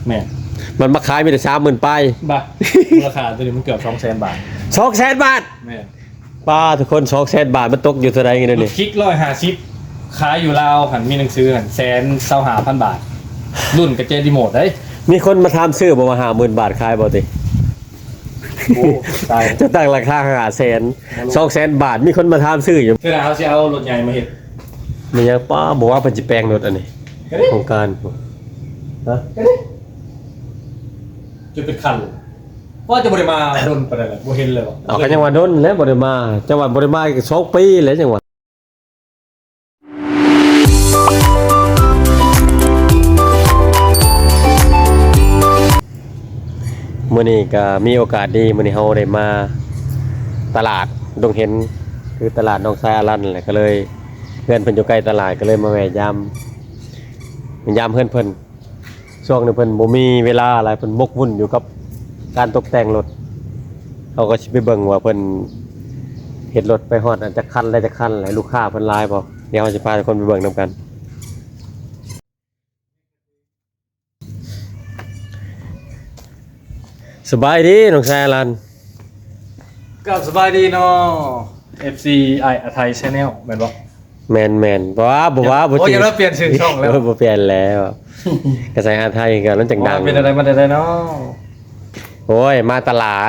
แม่มันมาขายมีแต่30,000ป้ายบ้าราคาตัวนี้มันเกือบ200,000 บาท200,000 บาทแม่ป้าทุกคน200,000 บาทมันตกอยู่เท่าไหร่กันนี่คลิก150ขายอยู่ลาวหันมีหนังสือหัน125,000 บาทรุ่นกระเจรีโมทได้มีคนมาถามซื้อบ่มา50,000 บาทขายบ่ติโอ้ตายจะตั้งราคา500,000 200,000 บาทมีคนมาถามซื้ออยู่คือเขาสิเอารถใหญ่มาเฮ็ดมันยังป้าบอกว่าเพิ่นสิแปลงรถอันนี้โครงการฮะจะเป็นคันว่าจะบ่ได้มาโดนปานใดล่ะบ่เห็นเลยว่ะเอากันจังหวัดนนท์แล้วบ่ได้มาจังหวัดบ่ได้มาอีก2 ปีแล้วจังหวัดมื้อนี้ก็มีโอกาสดีมื้อนี้เฮาได้มาตลาดดงเห็นคือตลาดหนองทรายอารันแหละก็เลยเพื่อนเพิ่นอยู่ใกล้ตลาดก็เลยมาแวะยามเพิ่นช่วงนี้เพิ่นบ่มีเวลาอะไรเพิ่นบกวุ่นอยู่กับการตกแต่งรถเขาก็สิไปเบิ่งว่าเพิ่นเฮ็ดรถไปฮอดอันจะคันอะไรจะคันหลายลูกค้าเพิ่นหลายบ่เดี๋ยวเราสิพาทุกคนไปเบิ่งนํกันสบายดีน้องชายลันกับสบายดีเนาะ FC ไทย Channel แม่นบ่แม่นบ่ว่าบ่โอ้ยยังเปลี่ยนชื่อช่องแล้วบ่เปลี่ยนแล้วกระแสอาไทยก็นั้นจังดังเป็นอะไรมาได้เนาะโอ้ยมาตลา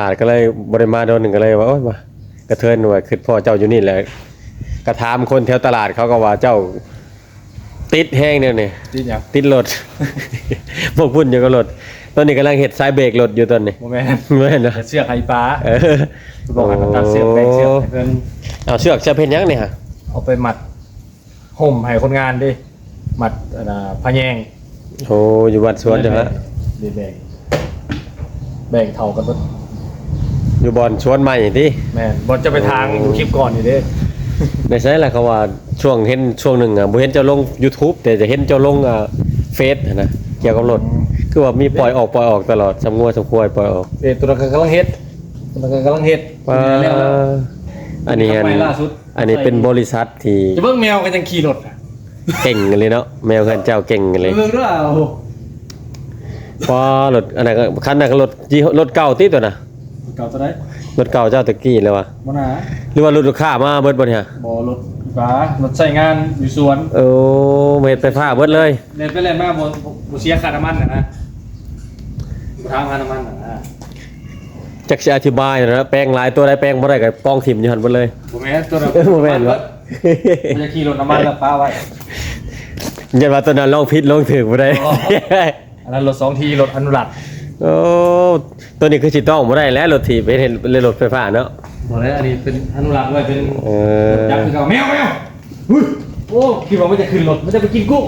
ดก็เลยบ่ได้มาโดนนึงก็เลยว่าโอ้ยมากระเทินหน่วยคือพ่อเจ้าอยู่นี่แหละกระถามคนแถวตลาดเขาก็ว่าเจ้าติดแห้งเนี่ยนี่ติดหยังติดรถพวกพุ่นอยู่กับรถตอนนี้กำลังเฮ็ดสายเบรกรถอยู่ตอนนี้บ่แม่นเนาะเสือกไห้ปลาบอกให้มันตัดเสือกแบ่งเสือกให้เพิ่นเอาเสือกจะเพ็นยังนี่ฮะเอาไปมัดห่มให้คนงานดิมัดพะแยงโอ้อยู่วัดสวนจังฮะแบ่งเท่ากันเบิดอยู่บ่อนสวนใหม่ติแม่นบ่จะไปทางดูคลิปก่อนนี่เด้ได้ใช่แหละเขาว่าช่วงเห็นช่วงนึงบ่เห็นเจ้าลง YouTube แต่จะเห็นเจ้าลงเฟซนะเกี่ยวกับรถคือว่ามีปล่อยออกตลอดสำงัวสำควายปล่อยออกตัวนั้นกำลังเฮ็ดอันนี้เป็นบริษัทที่จะเบิ่งแมวกันจังขี่รถเก่งเลยเนาะแมวกันเจ้าเก่งเลยเบิ่งด้วยพอรถอันนั้นก็คันนั้นก็รถเก่าติตัวน่ะเก่าตัวใดรถเก่าเจ้าตะกี้เลยว่ะบ่น่าหรือว่ารถลูกค้ามาเบิดบ่เนี่ยบ่รถฟ้ารถใช้งานอยู่สวนโอ้เฮ็ดไฟฟ้าเบิดเลยเล่นไปเล่นมาบ่เสียค่าน้ำมันนะทางค่าน้ำมันจักสิอธิบายนะแปลงหลายตัวได้แปลงบ่ได้ก็กองถิ่มอยู่หั่นเบิดเลยบ่แม่นตัวนั้นบ่แม่นบ่จะขี่รถน้ำมันแล้วป้าไว้อย่าว่าตัวนั้นลองผิดลองถูกบ่ได้อันนั้นรถ2 ทีรถอนุรักษ์โอ้ตัวนี้คือสิต้องบ่ได้แล้วรถถีบเห็นรถไฟฟ้าเนาะบ่ได้อันนี้เป็นอนุรักษ์ไว้เป็นยักษ์คือเก่าแมวโอ้คิดว่ามันจะขึ้นรถมันจะไปกินกุ้ง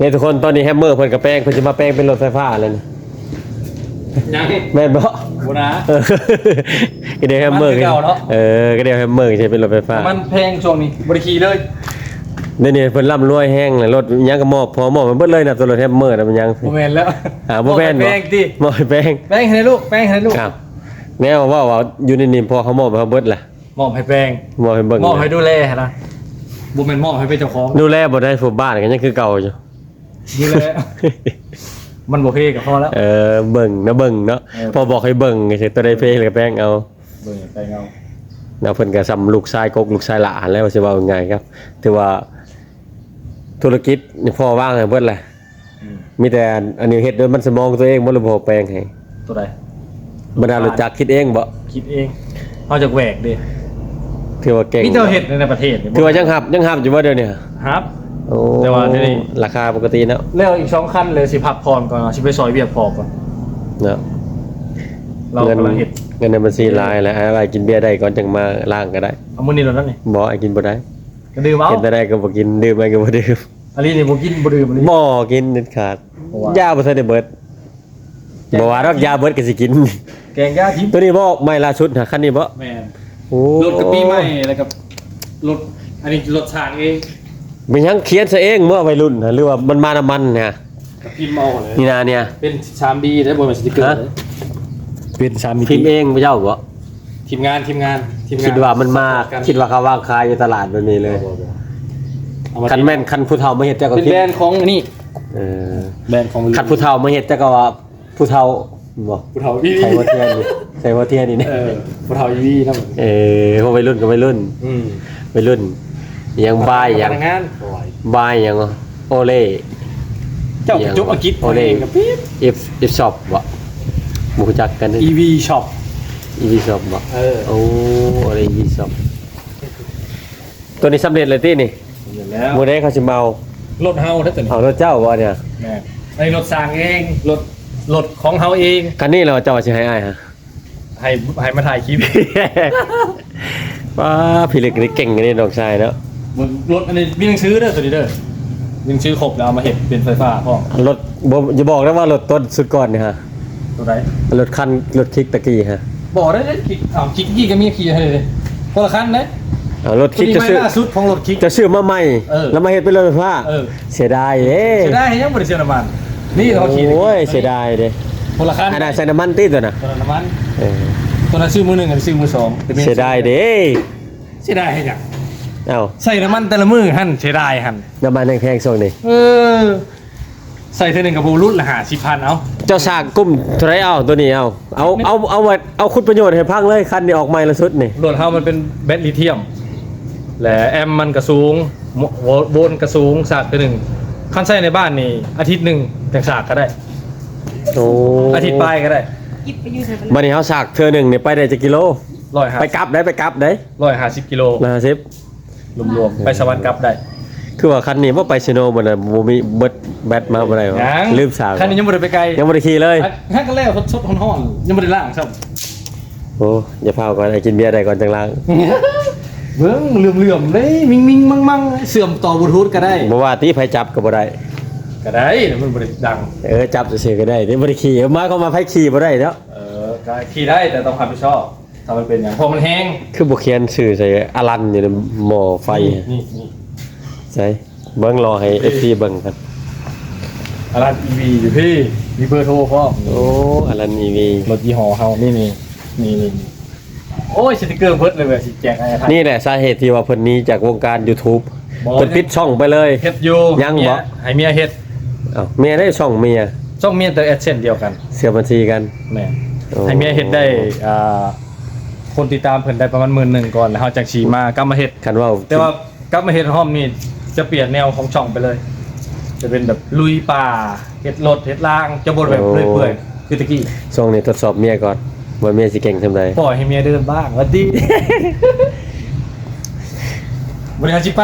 นี่ทุกคนตอนนี้แฮมเมอร์เพิ่นก็แปลงเพิ่นสิมาแปลงเป็นรถไฟฟ้าแล้วนี่ยังแม่นบ่บ่นะก็เดี๋ยวแฮมเมอร์ก็เดี๋ยวแฮมเมอร์ใช่เป็นรถไฟฟ้ามันแพงช่วงนี้บ่ได้ขี่เลยนี่เพิ่นร่ำรวยแห้งเลยรถยังก็มอบพอมอบมันเบิดเลยนะตัวรถแฮมเมอร์น่ะมันยังบ่แม่นแล้วบ่แม่นบ่แป้งติมอบแป้งให้ลูกครับแนวว่าอยู่นี่พอเขามอบให้เขาเบิดล่ะมอบให้แป้งมอบให้เบิ่งมอบให้ดูแลนะบ่แม่นมอบให้เป็นเจ้าของดูแลบ่ได้ผู้บ้านก็ยังคือเก่าอยู่ดูแลมันบ่เพก็พอแล้วเบิ่งเนาะพอบอกให้เบิ่งสิตัวใดเพแล้วก็แป้งเอาเบิ่งแป้งเอาแล้วเพิ่นก็ซ้ำลูกชายกกลูกชายหลานแล้วสิว่าไงครับถือว่าธุรกิจนี่พ่อว่างให้เบิดแหละมีแต่อันนี้เฮ็ดโดยมันสมองตัวเองบ่รู้บ่แปลงให้ตัวใดบรรดารู้จักคิดเองบ่คิดเองเฮาจักแหวกดิถือว่าเก่งมีแต่เฮ็ดในประเทศถือว่ายังหับอยู่บ่เดี๋ยวนี้ครับแต่ว่านี่ราคาปกติเนาะแล้วอีก2คันเลยสิพักผ่อนก่อนสิไปซอยเวียกพอก่อนเนาะเรากำลังเฮ็ดเงินในบัญชีลายแล้วอะไรกินเบียร์ได้ก่อนจังมาล้างก็ได้เอามื้อนี้แล้วนั่นนี่บ่ไอ้กินบ่ได้ก็ดื่มเอากินได้ก็บ่กินดื่มไปก็บ่ดื่มอันนี้นี่บ่กินบ่ดื่มอันนี้บ่กินเด็ดขาดยาบ่ทันได้เบิดบ่ว่าดอกยาเบิดก็สิกินแกงยาทิพย์ตัวนี้บ่ไม่ล่าสุดหาคันนี้บ่แม่นโอ้รถกระปีใหม่แล้วก็รถอันนี้รถช่างเองมันยังเขียนซะเองเมื่อวัยรุ่นหรือว่ามันมาน้ำมันเนี่ยกับพิมพ์เอาเลยนี่นาเนี่ยเป็น3Dได้บ่แม่นสติ๊กเกอร์เป็น3D พิมพ์เองบ่เจ้าบ่ทีมงานคิดว่ามันมาคิดว่าเขาวางขายอยู่ตลาดแบบนี้เลย คันแม่นคันผู้เฒ่ามาเฮ็ดเจ้าก็ เป็น คิด แบรนด์ของนี่ เออ แบรนด์ของ คันผู้เฒ่ามาเฮ็ดเจ้าก็ว่าผู้เฒ่าบ่ ผู้เฒ่าอี ใส่บ่เทียนนี่ใส่บ่เทียนนี่นะ ผู้เฒ่าอีวีนะ พวกวัยรุ่นก็วัยรุ่นวัยรุ่นยังบายยัง พนักงาน บายยังโอเล่ เจ้าจุกอากิจ โอเล่ กับพี่ if shop บ่บ่รู้จักกันนี่ EV shop EV shop บ่ โอ้โอเล่ EV shop ตัวนี้สำเร็จเลยตินี่ เห็นแล้ว มื้อใดเขาสิเมาร ถเฮาได้ตัวนี้ เอารถเจ้าบ่เนี่ย แม่ไอ้รถสร้างเองรถของเฮาเอง คันนี้เราเจ้าสิให้อ้ายฮะ ให้มาถ่ายคลิป ว้าพี่เล็กนี่เก่งนี่น้องชายเนาะ รถอันนี้มีหนังสือเด้อตัวนี้เด้อมีหนังสือครบแล้วเอามาเห็ดเป็นไฟฟ้าพ่อ รถบ่อย่าบอกนะว่ารถต้นสุดก่อนนี่ฮะ ตัวไหน รถคันรถคลิกตะกี้ฮะ บอกได้เลยคลิกยี่ก็มีขี่ให้เลยคนละคันนะ รถคลิก ตัว จะ นี้ ซื้อ ไม่ล่าสุดของรถคลิก จะซื้อมาใหม่แล้วมาเฮ็ดเป็นรถไฟฟ้า เสียดายเด้ จะได้ให้ยังบริเชียน้ำมันนี่เราขี่ โอ้ยเสียดายเด้ คนละคัน อันนั้นใส่น้ำมันติดตัวน่ะ ตัวละน้ำมัน เออ ตัวนั้นซื้อมือหนึ่งอันซื้อมือสอง เสียดายเด้ เสียดายให้ยัง เอ้า ใส่น้ำมันแต่ละมือหั่นเสียดายหั่น น้ำมันแพงๆช่วงนี้ ใส่เท่านึงกับบูรุษละ50,000เอา เจ้าสร้างกุ้มเท่าไหร่เอาตัวนี้เอาคุณประโยชน์ให้พังเลยคันนี้ออกใหม่ละสุดนี่ รถเฮามันเป็นแบตลิเธียมและแอมมันกระสูงโวลต์กระสูงสากตัวหนึ่งคันใส่ในบ้านนี่อาทิตย์หนึ่งจังสากก็ได้ โอ้ อาทิตย์ปลายก็ได้ ยิบไปอยู่ไทยไป บัดนี้เฮาสากเทื่อหนึงนี่ไปได้จักกิโล 150 ไปกลับได้ 150กิโล 150 รวมๆไปสวรรค์กลับได้ คือว่าคันนี้บ่ไปซิโนบ่น่ะบ่มีเบิดแบตมาบ่ได้วะ ยัง ลืมสาก คันนี้ยังบ่ได้ไปไกล ยังบ่ได้ขี่เลย ฮักกันแล้วสดๆฮ้อนๆยังบ่ได้ล้างครับ โอ้อย่าพาก่อนให้กินเบียร์ได้ก่อนจังล้าง เบิ่งเหลื่อมๆเลยมิงๆมั่งๆเสื่อมต่อบลูทูธก็ได้ บ่ว่าตีไผจับก็บ่ได้ ก็ได้แต่มันบ่ได้ดัง จับซื่อๆก็ได้นี่บ่ได้ขี่เอามาก็มาไผขี่บ่ได้เนาะ ก็ขี่ได้แต่ต้องรับผิดชอบถ้ามันเป็นอย่างเพราะมันแห้ง คือบ่เขียนชื่อใส่อลันอยู่ในหม้อไฟ นี่ ใช่เบิ่งรอให้ FC เบิ่งกัน อารัน EV อยู่พี่มีเบอร์โทรพร้อม โอ้อลัน EV รถยี่ห้อเฮานี่โอ้ยสติกเกอร์เพิดเลยเว้ยสิแจกให้ท่าน นี่แหละสาเหตุที่ว่าเพิ่นหนี้จากวงการ YouTube บ่ เพิ่นปิดช่องไปเลย เฮ็ดอยู่ ยังบ่ ให้เมียเฮ็ด อ้าวเมียได้ช่องเมีย ช่องเมียแต่แอดเซนเดียวกัน เสียบัญชีกัน แม่ โอ้ ให้เมียเฮ็ดได้คนติดตามเพิ่นได้ประมาณ10,000ก่อนแล้วเฮาจังสิมากลับมาเฮ็ด คันว่า แต่ว่ากลับมาเฮ็ดห้อมนี่จะเปลี่ยนแนวของช่องไปเลย จะเป็นแบบลุยป่าเฮ็ดรถเฮ็ดล่างจะบ่แบบเปื่อยๆคือตะกี้ ช่วงนี้ทดสอบเมียก่อนว่าเมียสิเก่งซำใด ปล่อยให้เมียเดินบ้างวัดดีบริหารจิไป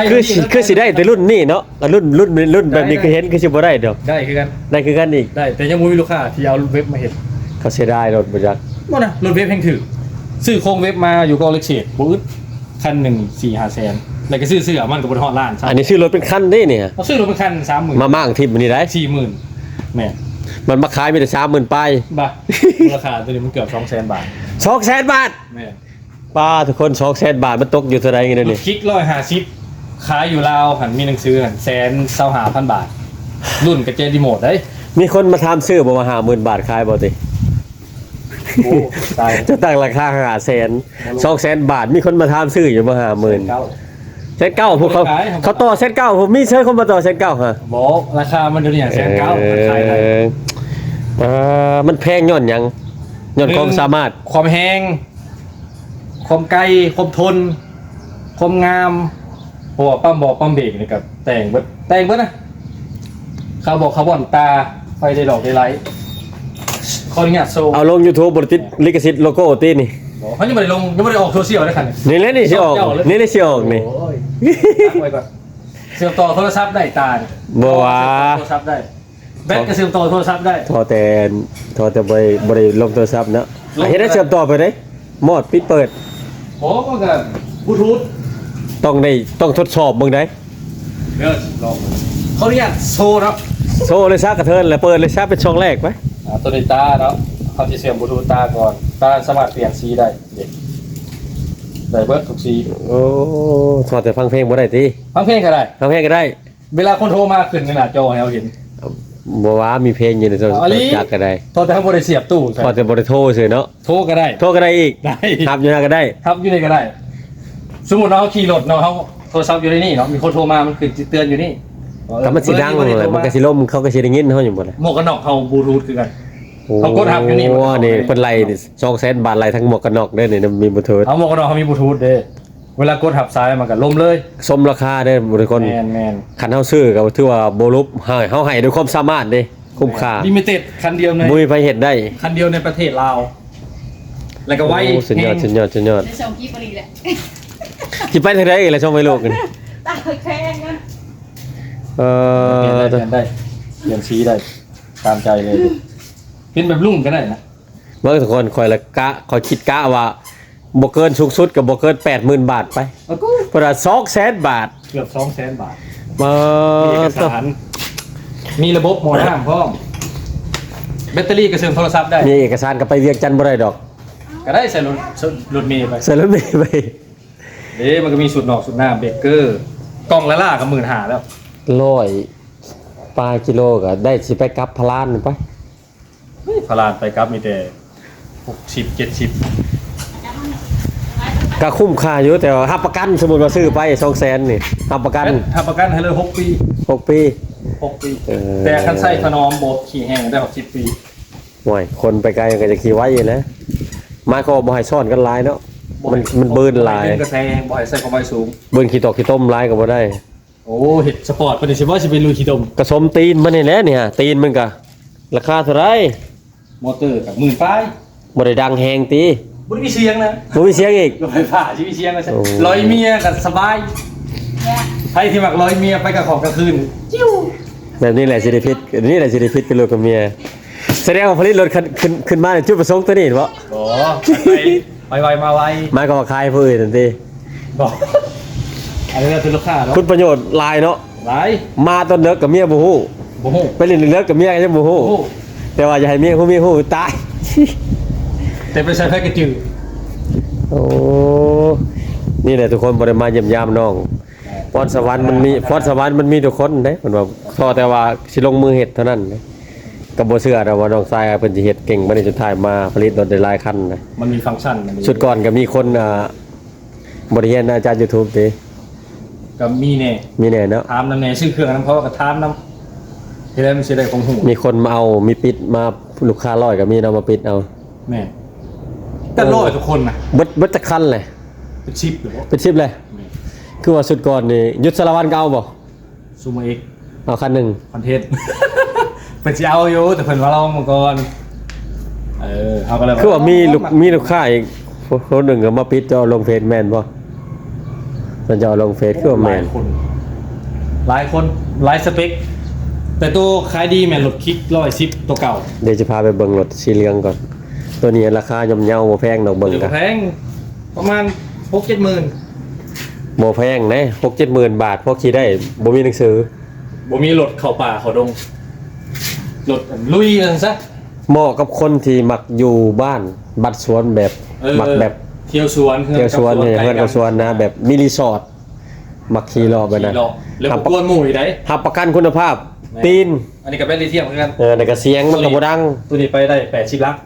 คือสิได้แต่รุ่นนี้เนาะรุ่นแบบนี้คือเห็นคือสิบ่ได้ดอก ได้คือกัน ได้คือกันอีก ได้แต่ยังบ่มีลูกค้าที่เอาเว็บมาเห็น เขาเสียดายรถบ่จัก บ่นะรถเว็บแพงถือซื้อโครงเว็บมาอยู่ก็เล็กเศษบ่อึดคัน1-4-5 แสนแล้วก็ซื้อเสื้อมันก็บ่ฮอดล้าน อันนี้ซื้อรถเป็นคันเด้เนี่ย เอาซื้อรถเป็นคัน 30,000 มามั่งทิพย์นี่ได้ 40,000แม่ มันมาขายมีแต่30,000ปลาย บ่ราคาตัวนี้มันเกือบ 200,000 บาท 200,000 บาท แม่ ป้าทุกคน200,000 บาทมันตกอยู่เท่าไหร่กันเดี๋ยว ร นี้ ถคลิก150ขายอยู่ลาวหันมีหนังสือหัน125,000 บาท รุ่นกับเจรีโมทได้ มีคนมาถามซื้อบ่มา50,000 บาทขายบ่ติ โอ้ตาย จะตั้งราคา500,000 200,000 บาทมีคนมาถามซื้ออยู่บ่50,000 เก้า เซนเก้าพวกเขาต่อเซนเก้าผมมีเชิญคนมาต่อเซนเก้าฮะ บอกราคามันเดี๋ยวนี้แสนเก้าขายได้ มันแพงย้อนหยังย้อนความสามารถ ความแห้งความไกลความทนความงามเพราะว่าปั๊มบอกปั๊มเบรกนี่กับแต่งเบิดนะเขาบอกคาร์บอนตาไฟได้ดอกได้ไลท์ขออนุญาตโซ่ เอาลง YouTube บริษัทลิขสิทธิ์โลโก้ตีนี่ เขายังไม่ได้ลงยังไม่ได้ออกโซเชียลเลยคัน นี่แหละนี่สิออกนี่เลยสิออกนี่ โอ้ยตั้งไว้ก่อนเชื่อมต่อโทรศัพท์ได้ตา บ่ว่า โทรศัพท์ได้แบตก็เชื่อมต่อโทรศัพท์ได้ ทอแต่บ่ได้ลงโทรศัพท์เนาะเฮ็ดได้เชื่อมต่อไปเด้หมดปิดเปิด โอ้ก็กับบลูทูธ ต้องทดสอบเบิ่งได้ เดี๋ยวลองเขาเรียกโซเนาะ โซ่เลยซะกระเทินแล้วเปิดเลยซะเป็นช่องแรกไป ตัวนี้ตาเนาะเขาจะเสียบบลูทูธตาก่อนตาสามารถเปลี่ยนสีได้เด็กได้เบิร์ดทุกสี โอ้ทอแต่ฟังเพลงบ่ได้ติ ฟังเพลงก็ได้ ฟังเพลงก็ได้ เวลาคนโทรมาขึ้นขนาดจอให้เราเห็น บ่ว่ามีเพลงอยู่ในโทรศัพท์จักก็ได้ โทรแต่เขาบริเสียบตู้ พอจะบ่ได้โทรซื่อเนาะ โทรก็ได้ โทรก็ได้อีก ได้ ทับอยู่หน้าก็ได้ ครับอยู่ในก็ได้ สมมติเราขี่รถเนาะเขา โทรศัพท์อยู่ในนี่เนาะมีคนโทรมามันขึ้นเตือนอยู่นี่ ก็มันสิดังเลยมันก็สิล่มเขาก็สิได้ยินเฮาอยู่บ่ล่ะ หมวกกันน็อกเขาบลูทูธคือกัน เขากดทับอยู่นี่ โอ้นี่เพิ่นไล่200,000 บาทไล่ทั้งหมวกกันน็อกเด้อนี่มีบลูทูธ เอาหมวกกันน็อกเขามีบลูทูธเด้เวลากดทับซ้ายมันก็ล่มเลย สมราคาเด้อทุกคน แมน คันเฮาซื้อก็ถือว่าบ่ลบเฮาให้ด้วยความสามารถเด้คุ้มค่า ลิมิเต็ดคันเดียวใน บ่มีไผเฮ็ดได้ คันเดียวในประเทศลาวแล้วก็ไว้ โอ้สุดยอดสุดยอดสุดยอด จะส่งกี่ปรีแหละ สิไปทางใดอีกล่ะช่องไว้โลกนี่ ตาแข้งกัน เอ เปลี่ยน อ ได้เปลี่ยนสีได้ตามใจเลยเป็นแบบลุ่มก็ได้นะ เมื่อทุกคนคอยละกะคอยคิดกะว่าบ่เกินสูงสุดกับบ่เกิน 80,000 บาทไป เอาก็ เพราะว่า200,000 บาท เกือบ200,000 บาท มา มีเอกสารมีระบบโหมดน้ำพร้อมแบตเตอรี่กระเสื่อมโทรศัพท์ได้ มีเอกสารก็ไปเวียงจันทน์บ่ได้ดอก ก็ได้ใส่รถเมล์ไป ใส่รถเมล์ไป มันก็มีสุดนอกสุดหน้าเบรกเกอร์กล้องละล่ากับ15,000แล้ว 100ปลายกิโลก็ได้สิไปกลับพลานไป พลานไปครับมีแต่60 70 ก็คุ้มค่าอยู่แต่ว่ารับประกันสมมุติว่าซื้อไป200,000นี่รับประกัน ถ้าประกันให้เลย6 ปี 6 ปี 6 ปี เออ แต่คันใส่ถนอมโบกขี่แห้งได้60 ปี ห่วยคนไปไกลก็จะขี่ไว้อยู่นะมาก็บ่ให้ซ่อนกันหลายเนาะมันเบิร์นหลาย เบิร์นกระแทงบ่ให้ใส่ความไวสูง เบิร์นขี้ตอกขี้ต้มหลายก็บ่ได้ โอ้เห็ดสปอร์ตปฏิเสธว่าจะเป็นลุยขี้ดม กระสมตีนมันนี่แหละเนี่ยตีนมันก็ราคาเท่าไหร่ มอเตอร์กับ10,000 ป้าย บ่ได้ดังแฮงตี บุญมีเสียงนะ บ่มีเสียงอีก รถไฟฟ้าชีวิตเสียงนะใช่ โอ้ ร้อยเมียกับสบาย เนี่ย ใครที่มักร้อยเมียไปกับของกลางคืนจิ้ว แบบนี้แหละสิได้พิษนี่แหละสิได้พิษกับลูกกับเมียแสดงว่าผลิตรถขึ้นมาในจุดประสงค์ตัวนี้บ่ โอ้ไปไวมาไว มาก็มาขายผู้อื่นทันที บอกอันนี้คือลูกค้าเนาะ คุณประโยชน์หลายเนาะ หลาย มาตอนเลิกกับเมียบ่ฮู้ โอ้โห ไปเล่นเลิกกับเมียก็ยังบ่ฮู้ โอ้โห แต่ว่าอย่าให้เมียฮู้ตาย แต่ไปใช้แพ็กเกจจืด โอ้นี่แหละทุกคนบ่ได้มาเยี่ยมยามน้องพรสวรรค์มันมีทุกคนเด้เพิ่นว่าขอแต่ว่าสิลงมือเฮ็ดเท่านั้นเด้ก็บ่เชื่อดอกว่าน้องชายเพิ่นสิเฮ็ดเก่งบ่ได้สุดท้ายมาผลิตรถได้หลายคันนะ มันมีฟังก์ชันมันมี ชุดก่อนก็มีคนบ่ได้เรียนอาจารย์ YouTube ติ กับมีแน่ มีแน่เนาะ ถามน้ำแน่ชื่อเครื่องน้ำเขาก็ถามน้ำที่ได้มันเสียได้ของหู มีคนมาเอามีปิดมาลูกค้าร้อยก็มีเอามาปิดเอา แม่แต่ร้อยทุกคนนะ เบิดจักคันเลย เป็นชิปหรือว่า เป็นชิปเลย คือว่าสุดก่อนนี่ยุทธสารวัตรก็เอาบ่ ซูมเอ็ก เอาคันหนึง คอนเทนต์ เป็นสิเอาอยู่แต่เพิ่นว่าเรามาก่อนเอาก็เลย คือว่ามีลูกค้าอีกคนหนึงก็มาปิดจะเอาลงเฟซแม่นบ่มันจะเอาลงเฟซคือว่า ห แม่ ลาย น คนหลายสเปค แต่ตัวขายดีแม่นรถคลิก110ตัวเก่า เดี๋ยวจะพาไปเบิ่งรถสีเหลืองก่อน ตัวนี้ราคาย่อมเยาบ่แพงดอกเบิ่ง เดี๋ยว กัน แพงประมาณ 6-7 หมื่น บ่แพงนะ 6-7 หมื่นบาทพอขี่ได้บ่มีหนังสือ บ่มีรถเข้าป่าเข้าดงรถลุยกันซะ เหมาะกับคนที่มักอยู่บ้านบัดสวนแบบมักแบบ เที่ยวสวน เที่ยวสวนเนี่ยเพื่อนกับสวนนะแบบมีรีสอร์ทมักขี่รอบไปนะ แล้วก็กวนหมู่อีกได้ หับประกันคุณภาพ ตีน อันนี้ก็เป็นลิเธียมเหมือนกัน แต่ก็เสียงมันก็บ่ดัง ตัวนี้ไปได้80 ลัก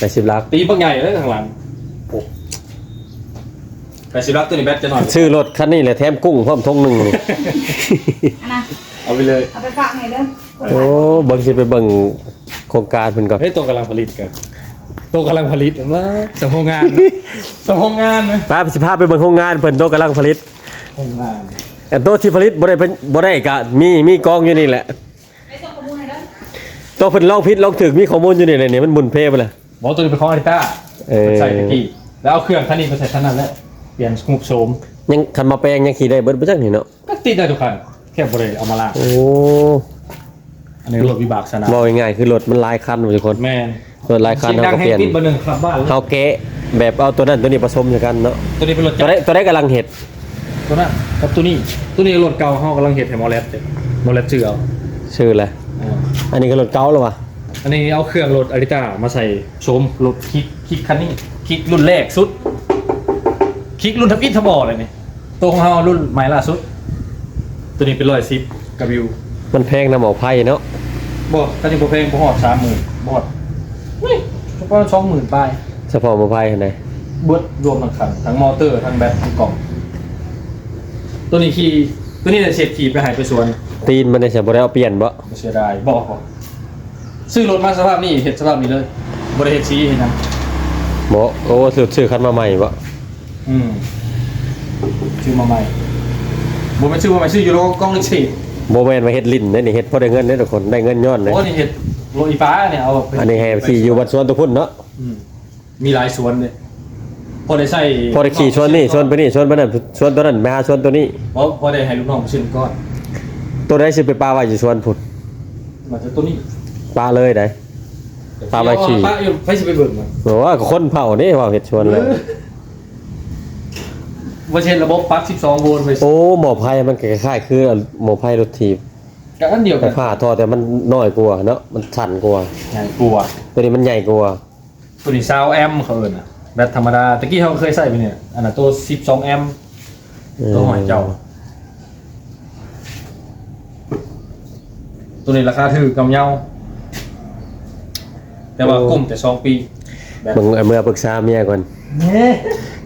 80 ลัก ตีบักใหญ่เลยข้างหลังโอ้80 ลักตัวนี้แบตจะหน่อย ซื้อรถคันนี้แหละแถมกุ้งพร้อมทงหนึงนี่ อันนะ เอาไปเลย เอาไปฝากหน่อยเด้อ โอ้เบิ่งสิไปเบิ่งโครงการเพิ่นก่อน เฮ้ยตัวกำลังผลิตกันตัวกำลังผลิตว่าสมโภชงานสมโภชงานไหม ป้าสิพาไปเบิ่งโรงงานเพิ่นโตกำลังผลิต โรงงาน แต่โตที่ผลิตบ่ได้ก็มีกองอยู่นี่แหละ ไปส่งข้อมูลหน่อยเด้อ โตเพิ่นลองผิดลองถูกมีข้อมูลอยู่นี่แหละนี่มันหมุนเพไปเลย บอกตัวนี้เป็นของอาริต้าใส่ตะกี้แล้วเอาเครื่องคันนี้ไปใส่คันนั้นแล้วเปลี่ยนหุบโสม ยังคันมาแปลงยังขี่ได้เบิดบ่จักนี่เนาะ ก็ติดได้ทุกคันแค่บริเอามาล้าง โอ้ อันนี้รถวิบากสนาม บอกง่ายๆคือรถมันหลายคันทุกคน แมน รถหลายคัน เสียง เฮา ดัง ก็ แฮ เปลี่ยน ติดเบอร์หนึ่งครับบ้านเลย เฮาแกะแบบเอาตัวนั้นตัวนี้ผสมกันเนาะ ตัวนี้เป็นรถ ตัวได้กำลังเฮ็ด ตัวนั้นครับตัวนี้รถเก่าเขากำลังเห็ดให้มอลเลตมอลเลตชื่อเอา ชื่ออะไร อ่า อันนี้ก็รถเก่าแล้ววะ อันนี้เอาเครื่องรถอาริต้ามาใส่โชมรถคิกคันนี้คิกรุ่นแรกสุดคิกรุ่นทับอินทับบอเลยนี่ตัวของเขารุ่นใหม่ล่าสุด ตัวนี้เป็น110กับวิว มันแพงนำเอาไผเนาะ บอดถ้าจริงโปรเพลงพอหอด30,000บอดเฮ้ยเฉพาะ20,000ปลาย เฉพาะมาไผหั่นใด เบิดรวมทั้งคันทั้งมอเตอร์ทั้งแบตทั้งกล่อง ตัวนี้ขี่ตัวนี้เนี่ยเศษขี่ไปหายไปสวน ตีนมันได้ใช่บ่ได้เอาเปลี่ยนบ่ ไม่เสียดายบอกก่อนซื้อรถมาสภาพนี้เห็ดสภาพนี้เลยบริเห็ดสีเห็นนะ บ่โอ้ซื้อคันมาใหม่บ่ ซื้อมาใหม่บุญไม่ซื้อมาใหม่ซื้ออยู่โรงกล้องเล็กสิ บ่แม่นว่าเฮ็ดลิ้นเด้นี่เฮ็ดพอได้เงินเด้ทุกคนได้เงินย้อนเลย โอ้นี่เห็ดโรยฟ้าเนี่ยเอาไป อันนี้แห่ขี่อยู่วัดสวนตุพุ่นเนาะ มีหลายสวนเลยพอได้ใส่ พอได้ขี่สวนนี่สวนไปนี่สวนไปนั่นสวนตัวนั้นไปหาสวนตัวนี้ พอได้ให้ลูกน้องมาซื้อก้อน ตัวใดสิไปปลาไว้อยู่สวนพุ่น มาจากตัวนี้ ปลาเลยได้ ปลาไว้ขี่ ปลาอยู่ไปสิไปเบิ่งมัน บอกว่าก็คนเผานี่ว่าเฮ็ดสวนแล้ว ว่าเช่นระบบปลั๊ก12โวลต์ไป โอ้หมอไผ่มันก็คล้ายๆคือหมอไผ่รถถีบ กับอันเดียวกั แต่ น ผ้าทอแต่มันน้อยกว่าเนาะมันสั่นกว่า ใหญ่กลัว ตัวนี้มันใหญ่กว่า ตัวนี้20แอมป์เขาเอิ้นน่ะแบตธรรมดาตะกี้เขาเคยใส่ไปเนี่ยอันน่ะตัว12แอมป์ตัวหอยเจ้า ตัวนี้ราคาถือกำเยาแต่ว่ากุ้มแต่2 ปีแบบ มึงเอามื่อปรึกษาเมียก่อน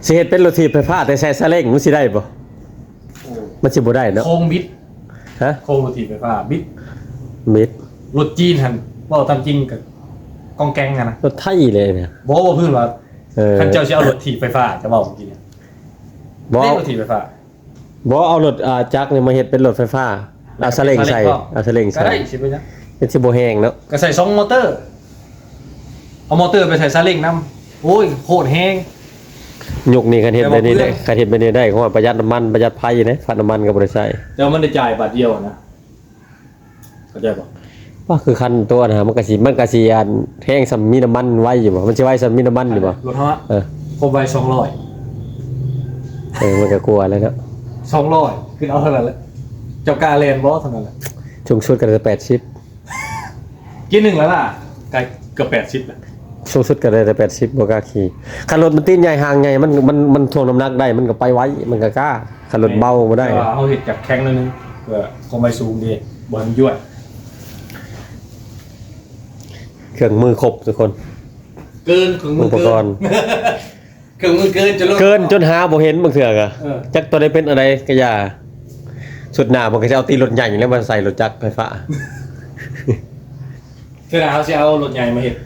สิเฮ็ดเป็นรถถีบไฟฟ้าแต่ใส่ซาเล้งมันสิได้บ่มันสิบ่ได้เนาะ โครงบิด ฮะ โครงรถถีบไฟฟ้าบิด มิด รถจีนหันเว่าตามจริงกับกองแกงกันนะ รถไทยเลยเนี่ย บอกว่าเพื่อนว่า เ คันเจ้าสิเอารถถีบไฟฟ้าจะบอกเมื่อกี้เนี่ย บ่ เรียกรถถีบไฟฟ้า บ่เอารถจักรนี่มาเฮ็ดเป็นรถไฟฟ้าเอาซาเล้งใส่เอาซาเล้ง ก็ ใส่ ได้ใช่ไหมนะ เป็นสิบ่แห้งเนาะ ก็ใส่2 มอเตอร์เอามอเตอร์ไปใส่ซาเล้งนํโอ้ยโคตรแห้ง ยุคนี้คันเฮ็ด แต่ ไป ว่า นี่ เพื่ ได้ อน คันเฮ็ดไปนี่ได้เพราะว่าประหยัดน้ำมันประหยัดไฟนะฟันน้ำมันก็บ่ได้ใช้ แต่ว่ามันได้จ่ายบาทเดียวนะเข้าใจป่ะ ว่าคือคันตัวนะมันก็สิอันแห้งสำมีน้ำมันไว้อยู่บ่มันสิไว้สำมีน้ำมันอยู่บ่ รถฮะ เออ ครบไว้มันก็กลัวแล้วเนาะ 200ขึ้นเอาเท่านั้นแหละเจ้ากาเลนบอสเท่านั้นแหละ ชุงชุดก็ได้80กินหนึ่งแล้วล่ะไกลเกือบ80แล้ว สูงสุดก็ได้แต่80บ่กล้าขี่คันรถมันตีนใหญ่ห่างใหญ่มันถ่วงน้ำหนักได้มันก็ไปไว้มันก็กล้าคันรถเบาบ่ได้ แต่ว่าเขาเห็ดจากแข้งนิดนึงเพื่อคงไปซูมดีบอลยวด เครื่องมือครบทุกคน เกินถึงมื อุ อ ป เกิ กร น ณ์ เครื่องมือเกินจะลด เกินจนหาบ่เห็นบางเถื่อกะ เออ จักตัวได้เป็นอะไรก็อย่าสุดหน้ามันก็จะเอาตีรถใหญ่แล้วมาใส่รถจักรไฟฟ้า เพื่อเขาจะเอารถใหญ่มาเห็ด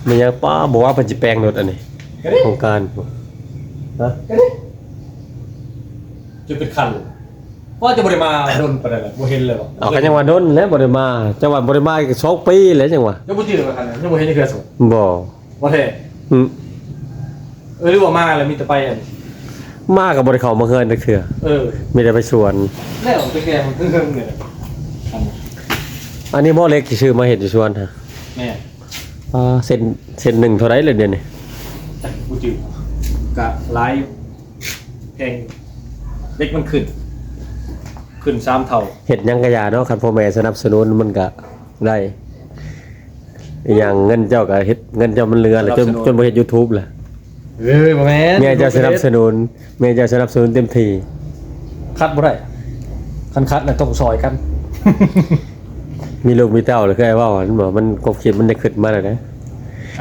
มันยังป้าบอกว่าเป็นจิแปลงรถอันนี้ ก็ได้ โครงการฮะ ก็ได้จะเป็นคันเลยว่าจะบริมาโดนประเด็นอะไรบ่เห็นเลยหรอ เอากันยังว่าโดนแล้วบ่ได้มาจังหวัดบ่ได้มาอีก2ปีแล้วจังหวะ ยังบ่จืดเลยคันยังบ่เห็นในเครือสม บ่ ว่าเท่ อืม หรือว่ามาแล้วมีแต่ไปอัน มาก็บ่ได้เข้ามาเฮือนจักเทื่อ มีแต่ไปสวน แล้วไปแกมันเพิ่งๆเนี่ย อันนี้บ่เล็กที่ชื่อมาเฮ็ดอยู่สวนฮะ แม่ เส้นหนึ่งเท่าไหร่เลยเดี๋ยวนี้ จักบ่จืดกะไลฟ์แพงเด็กมันขึ้น3เท่า เฮ็ดหยังก็อย่าเนาะคันพ่อแม่สนับสนุนมันก็ได้อีกอย่างเงินเจ้าก็เฮ็ดเงินเจ้ามันเหลือแล้วจนบ่เฮ็ด YouTube ล่ะ บ่แม่น เมียเจ้าสนับสนุนเมียเจ้าสนับสนุนเต็มที่ คัดบ่ได้คันคัดน่ะต้องซอยกัน มีลูกมีเต้าเลยเคยว่ามันบอกมันความคิดมันได้ขึ้นมาแล้วนะ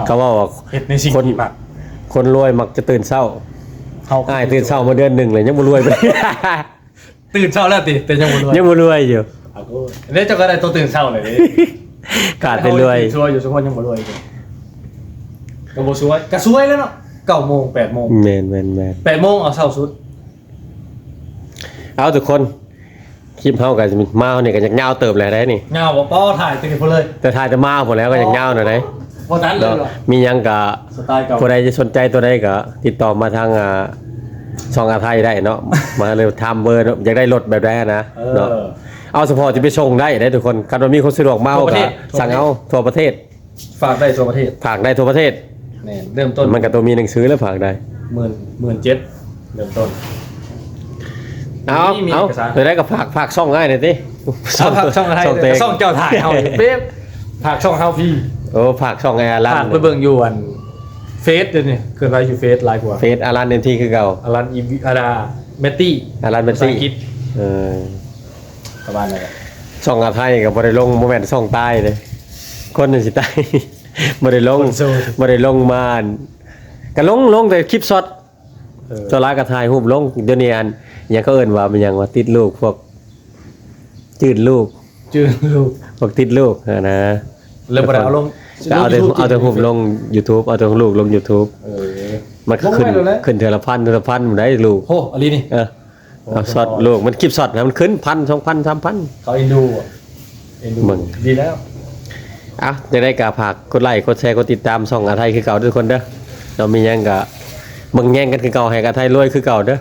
เขาว่า เฮ็ดในสิ่งที่มัก คนรวยมักจะตื่นเช้า เฮา อ้ายตื่นเช้ามาเดือนหนึ่งเลยยังบ่รวยไป ตื่นเช้าแล้วติแต่ยังบ่รวย ยังบ่รวยอยู่ เอาก็เด้เจ้าก็ได้ตัวตื่นเช้าเลยเด้ ขาดไปรวย ช่วยอยู่สักคนยังบ่รวยอยู่ก็บ่สวยก็สวยแล้วเนาะ9 โมง 8 โมง แม่น 8 โมงเอาเช้าสุด เอาทุกคนคลิปเฮาก็จะมาเฮานี่ก็อยากยาวเติบแหละได้นี่ เงาบ่ป้อถ่ายตื่นพุ่นเลย แต่ถ่ายจะมาพุ่นแล้วก็อยากยาวหน่อยได้ บ่ทันเลย เนาะ เหรอ มีหยังก็ สไตล์เก่า ผู้ใดจะสนใจตัวใดก็ติดต่อมาทางช่องอาไทยได้เนาะมาเลยทำเบอร์อยากได้รถแบบใดนะเนาะ เอาเฉพาะที่ไปส่งได้ทุกคนคันว่ามีคนสะดวกมาเอาก็สั่งเอาทั่วประเทศ ฝากได้ทั่วประเทศ ฝากได้ทั่วประเทศ แน่เริ่มต้น มันก็ตัวมีหนังสือแล้วฝากได้ 17,000เริ่มต้น เอา มี เอา เอกสาร ตัวได้ก็ฝากช่องง่ายหน่อยสิ ช่องอะไร ช่องเตง ช่องเจ้าถ่ายเฮาเป๊บฝากช่องเฮาพี่ โอ้ฝากช่องไอ้อารัน ฝากไปเบิ่งอยู่อันเฟซเดี๋ยวนี้เคลื่อนไหวอยู่เฟซหลายกว่า เฟซอารันเต็มที่คือเก่า อลันอีวิอาดาเมตตี้ อารันเป็น ภาษา ซี่ อังกฤษ เออ ประมาณนั้นแหละ ช่องอาไทยกับบริลงโมเมนต์ช่องใต้เลยคนหนึ่งสิใต้ บริลงบริลงมาก็ลงแต่คลิปช็อต ตัวร้ายกระทายหูปลงเดี๋ยวนี้อัน ยังเขาเอิ้นว่ามันยังว่าติดลูกพวกจืดลูก จืดลูก พวกติดลูกนะ เริ่มบ่ได้เอาลง ก็เอาแต่รูปลง YouTube เอาแต่ลูกลง YouTube เออ มันก็ขึ้นเทื่อละพันมันได้ลูก โหอันนี้นี่ เอาช็อตลูกมันคลิปช็อตนะมันขึ้น1,000 2,000 3,000 เขาเอ็นดูอะเอ็นดู มึง ดีแล้ว อ่ะจะได้กะฝากกดไลค์กดแชร์กดติดตามช่องอาไทยคือเก่าทุกคนเด้อเรามีหยังกะมึงแย่งกันคือเก่าให้อาไทยรวยคือเก่าเด้อ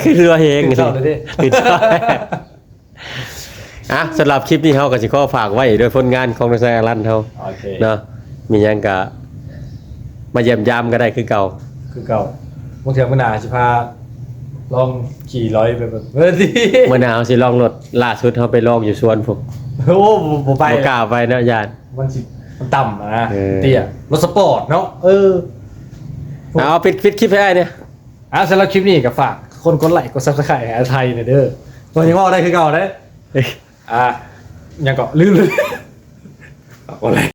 คือรวยเอง คือเก่าเลยดิ คือเก่าอ่ะสำหรับคลิปนี้เฮาก็สิขอฝากไว้ด้วยผลงานของนักแสดงรันเฮา โอเค เนาะมีหยังกะมาเยี่ยมยามก็ได้คือเก่า คือเก่าบางเทีมันหนาสิพาลองขี่ร้อยไปแบบดิ เมื่อหนาวสิลองรถล่าสุดเฮาไปลองอยู่สวนผม โอ้ผมไป บ่กล้าไปเนาะญาติ มันต่ำนะ เออ เตี้ยรถสปอร์ตเนาะเอาปิดคลิปให้ได้เนี่ย สำหรับคลิปนี้ก็ฝากคนกดไลค์กดซับสไครต์ไทยเด้อตัวยังว่าได้คือเก่าได้ยังก็ลืมเลยฝากกดไลค์